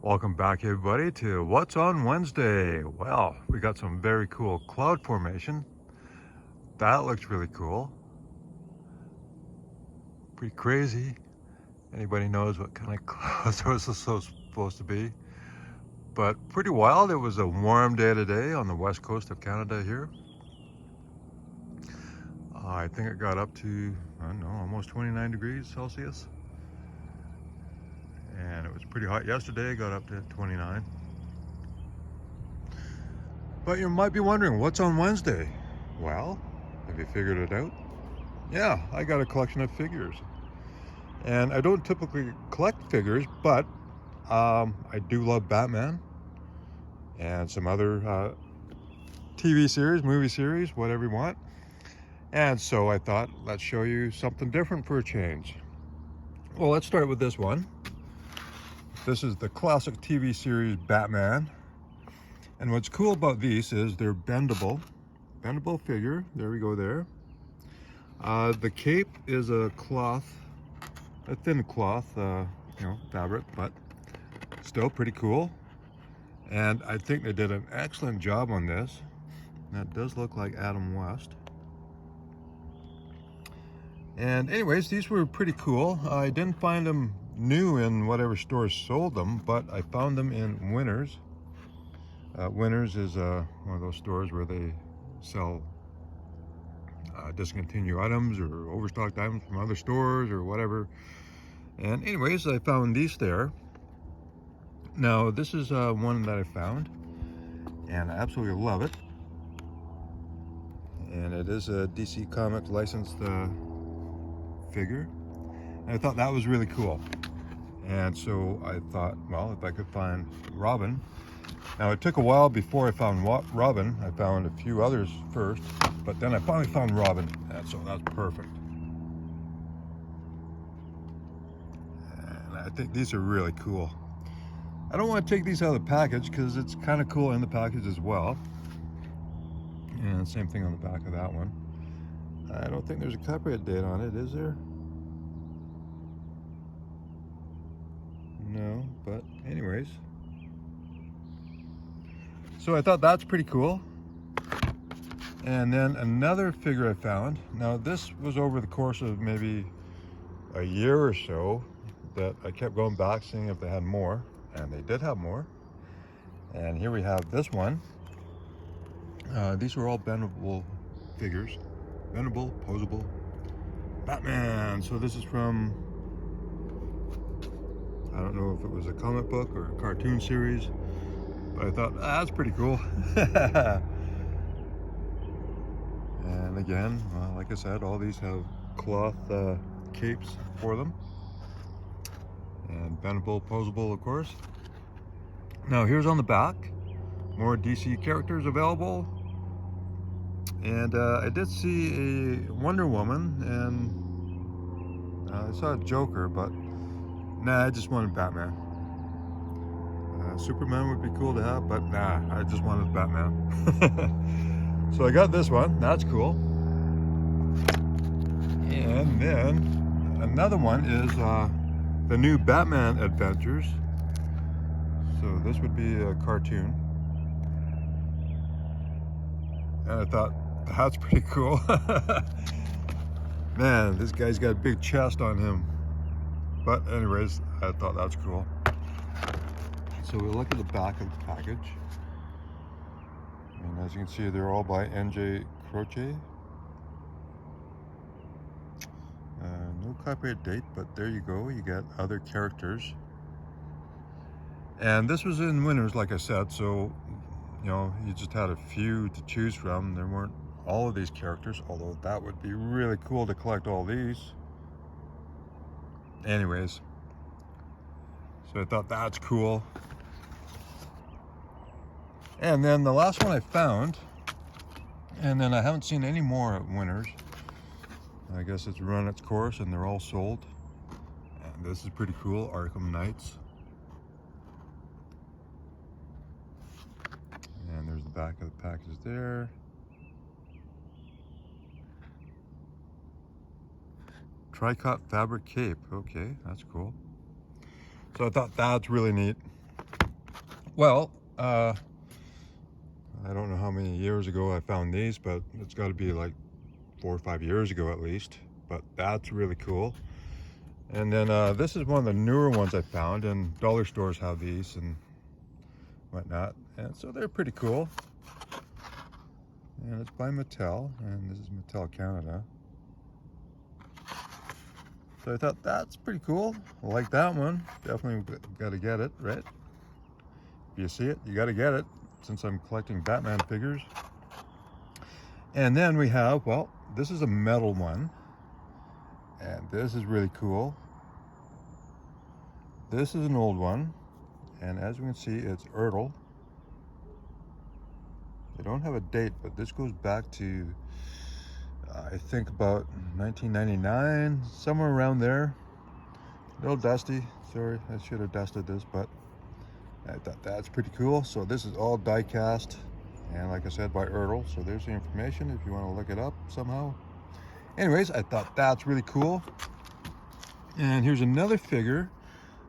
Welcome back, everybody, to What's on Wednesday. Well, we got some very cool cloud formation. That looks really cool. Pretty crazy. Anybody knows what kind of clouds those are supposed to be. But pretty wild. It was a warm day today on the west coast of Canada here. I think it got up to, I don't know, almost 29 degrees Celsius. And it was pretty hot yesterday. It got up to 29. But you might be wondering, what's on Wednesday? Well, have you figured it out? Yeah, I got a collection of figures. And I don't typically collect figures, but I do love Batman and some other TV series, movie series, whatever you want. And so I thought, let's show you something different for a change. Well, let's start with this one. This is the classic TV series Batman. And what's cool about these is they're bendable figure. There we go there. The cape is a cloth, a thin cloth, fabric, but still pretty cool. And I think they did an excellent job on this. That does look like Adam West. And anyways, these were pretty cool. I didn't find them new in whatever stores sold them, but I found them in Winners. Winners is one of those stores where they sell discontinued items or overstocked items from other stores or whatever. And anyways, I found these there. Now, this is one that I found, and I absolutely love it. And it is a DC Comics licensed figure. And I thought that was really cool. And so I thought, well, if I could find Robin. Now, it took a while before I found Robin. I found a few others first, but then I finally found Robin, and so that's perfect. And I think these are really cool. I don't want to take these out of the package because it's kind of cool in the package as well. And same thing on the back of that one. I don't think there's a copyright date on it, is there? No, but anyways. So I thought that's pretty cool. And then another figure I found. Now this was over the course of maybe a year or so that I kept going back seeing if they had more. And they did have more. And here we have this one. These were all bendable figures. Bendable, posable. Batman. So this is from, I don't know if it was a comic book or a cartoon series, but I thought, that's pretty cool. And again, like I said, all these have cloth capes for them. And bendable, posable, of course. Now here's on the back, more DC characters available. And I did see a Wonder Woman, and I saw a Joker, but nah, I just wanted Batman. Superman would be cool to have, but nah, I just wanted Batman. So I got this one, that's cool. And then another one is the new Batman Adventures. So this would be a cartoon. And I thought, that's pretty cool. Man, this guy's got a big chest on him. But anyways, I thought that's cool. So we look at the back of the package. And as you can see, they're all by NJ Croce. No copyright date, but there you go. You got other characters. And this was in Winners, like I said, so you just had a few to choose from. There weren't all of these characters, although that would be really cool to collect all these. Anyways, so I thought that's cool. And then the last one I found, and then I haven't seen any more at Winners. I guess it's run its course and they're all sold. And this is pretty cool, Arkham Knights. And there's the back of the package there. Tricot fabric cape. Okay, that's cool. So I thought that's really neat. Well, I don't know how many years ago I found these, but it's got to be like 4 or 5 years ago at least. But that's really cool. And then this is one of the newer ones I found, and dollar stores have these and whatnot. And so they're pretty cool. And it's by Mattel, and this is Mattel Canada. So I thought that's pretty cool. I like that one. Definitely got to get it, right? If you see it, you got to get it, since I'm collecting Batman figures. And then we have, well, this is a metal one. And this is really cool. This is an old one. And as you can see, it's Ertl. They don't have a date, but this goes back to, I think about 1999, somewhere around there. A little dusty. Sorry, I should have dusted this, but I thought that's pretty cool. So this is all die cast, and like I said, by Ertl. So there's the information if you want to look it up somehow. Anyways, I thought that's really cool. And here's another figure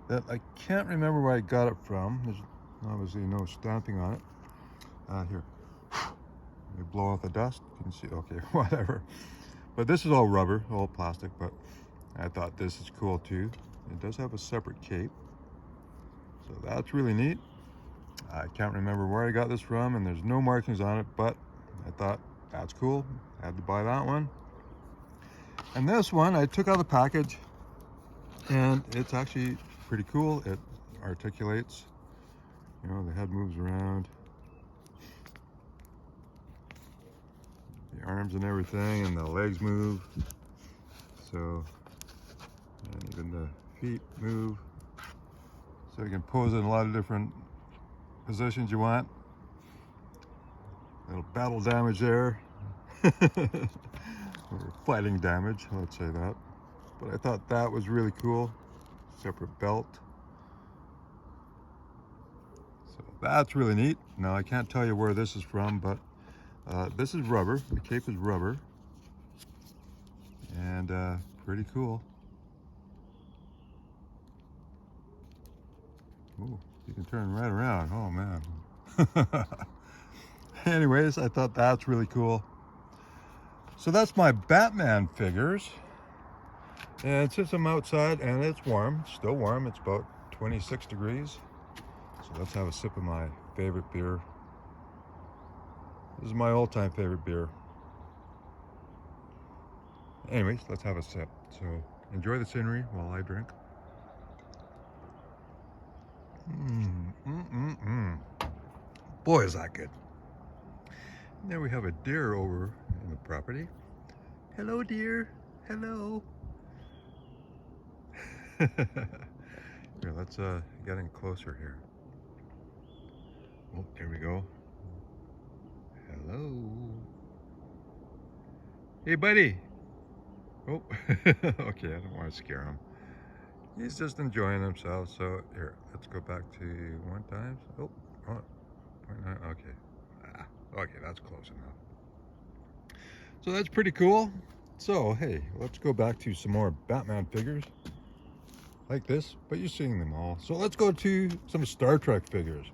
that I can't remember where I got it from. There's obviously no stamping on it. Here, you blow off the dust. You can see, okay, whatever. But this is all rubber, all plastic, but I thought this is cool too. It does have a separate cape. So that's really neat. I can't remember where I got this from, and there's no markings on it, but I thought that's cool. I had to buy that one. And this one, I took out the package, and it's actually pretty cool. It articulates, you know, the head moves around, the arms and everything, and the legs move. So, and even the feet move. So you can pose in a lot of different positions you want. Little battle damage there. Or fighting damage, let's say that. But I thought that was really cool. Separate belt. So that's really neat. Now I can't tell you where this is from, but this is rubber. The cape is rubber. And pretty cool. Ooh, you can turn right around. Oh man. Anyways, I thought that's really cool. So that's my Batman figures. And since I'm outside and it's warm, still warm, it's about 26 degrees. So let's have a sip of my favorite beer. This is my all-time favorite beer. Anyways, let's have a sip. So enjoy the scenery while I drink. Boy, is that good. And there we have a deer over in the property. Hello, deer. Hello. Here, let's get in closer here. Oh, there we go. Hello. Hey, buddy. Oh, okay, I don't want to scare him. He's just enjoying himself. So here, let's go back to 1 times. Oh, 0.9. Okay. Okay, that's close enough. So that's pretty cool. So hey, let's go back to some more Batman figures like this, but you're seeing them all. So let's go to some Star Trek figures.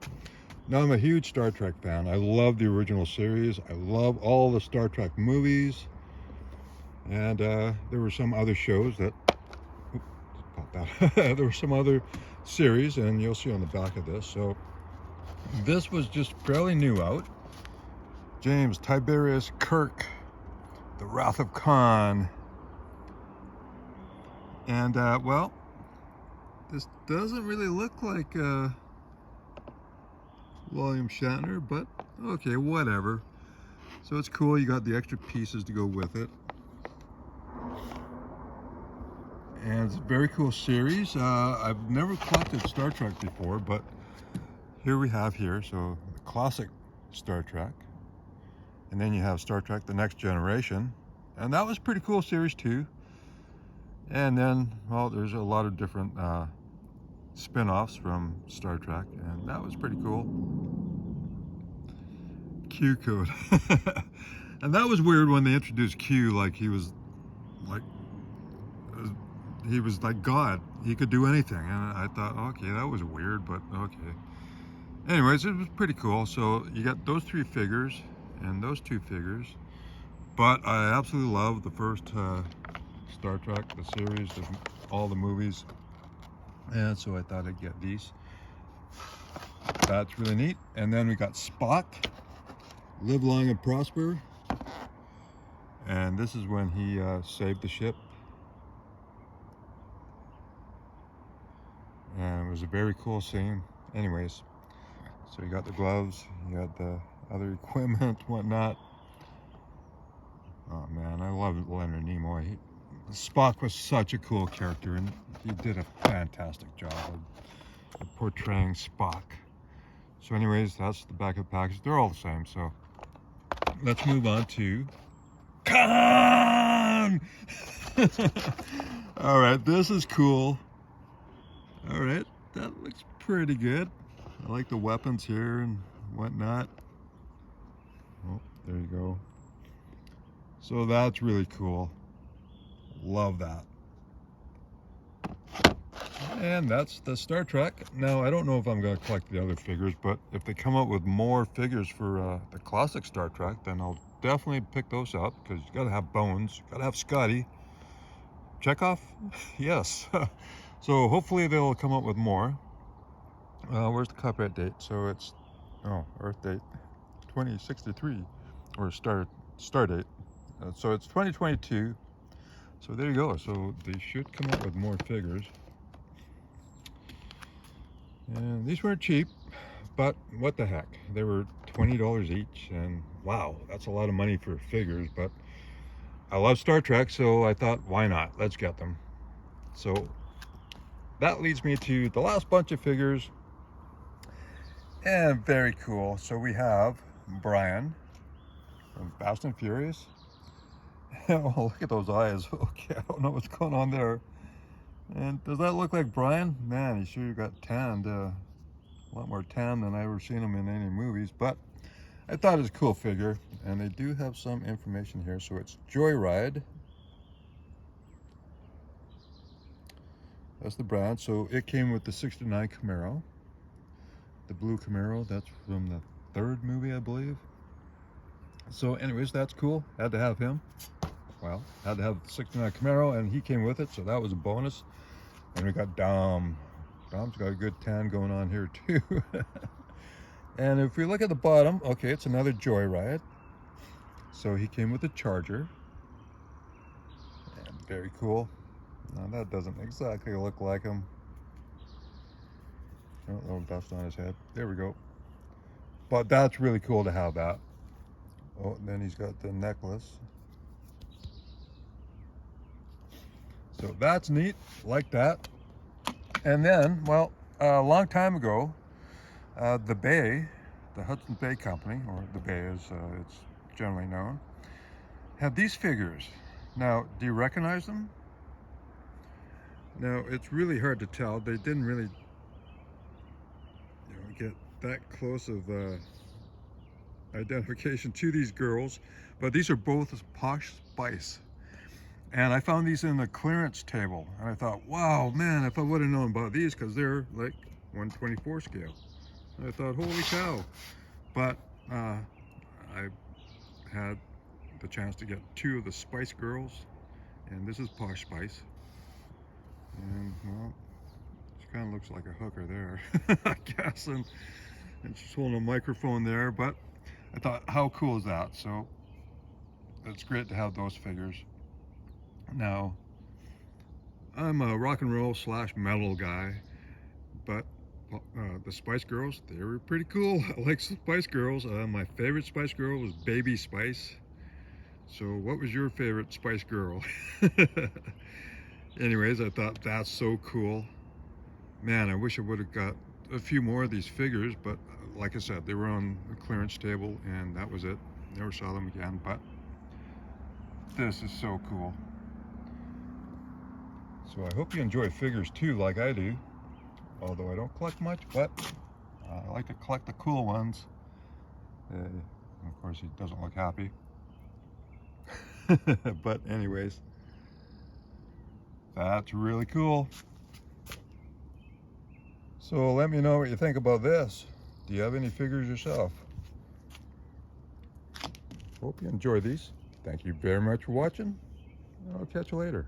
Now I'm a huge Star Trek fan. I love the original series. I love all the Star Trek movies. And there were some other shows that, there were some other series, and you'll see on the back of this. So this was just fairly new out. James Tiberius Kirk, The Wrath of Khan. And well, this doesn't really look like William Shatner, but okay, whatever. So it's cool, you got the extra pieces to go with it. And it's a very cool series. I've never collected Star Trek before, but here we have here, so the classic Star Trek. And then you have Star Trek The Next Generation. And that was a pretty cool series too. And then, well, there's a lot of different spin-offs from Star Trek, and that was pretty cool. Q code. And that was weird when they introduced Q, like he was like God. He could do anything. And I thought, okay, that was weird, but okay. anyways, it was pretty cool. So you got those 3 figures and those 2 figures. But I absolutely love the first Star Trek, the series, all the movies. And so I thought I'd get these. That's really neat. And then we got Spock, Live Long and Prosper. And this is when he saved the ship. And it was a very cool scene. Anyways, so you got the gloves, you got the other equipment, whatnot. Oh man, I love Leonard Nimoy. Spock was such a cool character, and he did a fantastic job of portraying Spock. So anyways, that's the back of the package. They're all the same, so let's move on to Khan! All right, this is cool. All right, that looks pretty good. I like the weapons here and whatnot. Oh, there you go. So that's really cool. Love that. And that's the Star Trek. Now, I don't know if I'm going to collect the other figures, but if they come up with more figures for the classic Star Trek, then I'll definitely pick those up, because you got to have Bones, got to have Scotty. Chekhov? Yes. So hopefully they'll come up with more. Where's the copyright date? So it's, oh, Earth date 2063, or star date. So it's 2022. So there you go. So they should come up with more figures. And these weren't cheap, but what the heck? They were $20 each, and wow, that's a lot of money for figures, but I love Star Trek, so I thought, why not? Let's get them. So that leads me to the last bunch of figures, and very cool. So we have Brian from Fast and Furious. Oh, look at those eyes. Okay, I don't know what's going on there. And does that look like Brian? Man, he sure got tanned. A lot more tan than I've ever seen him in any movies. But I thought it was a cool figure. And they do have some information here. So it's Joyride. That's the brand. So it came with the '69 Camaro. The blue Camaro. That's from the 3rd movie, I believe. So anyways, that's cool. Had to have him. Well, had to have the '69 Camaro, and he came with it, so that was a bonus. And we got Dom. Dom's got a good tan going on here too. And if we look at the bottom, okay, it's another Joyride. So he came with a Charger. And very cool. Now that doesn't exactly look like him. Oh, little dust on his head. There we go. But that's really cool to have that. Oh, and then he's got the necklace. So that's neat, like that. And then, well, a long time ago, the Bay, the Hudson Bay Company, or the Bay as it's generally known, had these figures. Now, do you recognize them? Now, it's really hard to tell. They didn't really get that close of identification to these girls, but these are both Posh Spice. And I found these in the clearance table, and I thought, wow, man, if I would have known about these, because they're like 1/24 scale. I thought, holy cow. But I had the chance to get 2 of the Spice Girls, and this is Posh Spice. And, well, she kind of looks like a hooker there, I guess, and she's holding a microphone there, but I thought, how cool is that? So it's great to have those figures. Now, I'm a rock and roll / metal guy, but the Spice Girls, they were pretty cool. I like Spice Girls. My favorite Spice Girl was Baby Spice. So what was your favorite Spice Girl? Anyways, I thought that's so cool. Man, I wish I would have got a few more of these figures, but like I said, they were on the clearance table, and that was it. Never saw them again, but this is so cool. So I hope you enjoy figures too, like I do. Although I don't collect much, but I like to collect the cool ones. Of course, he doesn't look happy. But anyways, that's really cool. So let me know what you think about this. Do you have any figures yourself? Hope you enjoy these. Thank you very much for watching. I'll catch you later.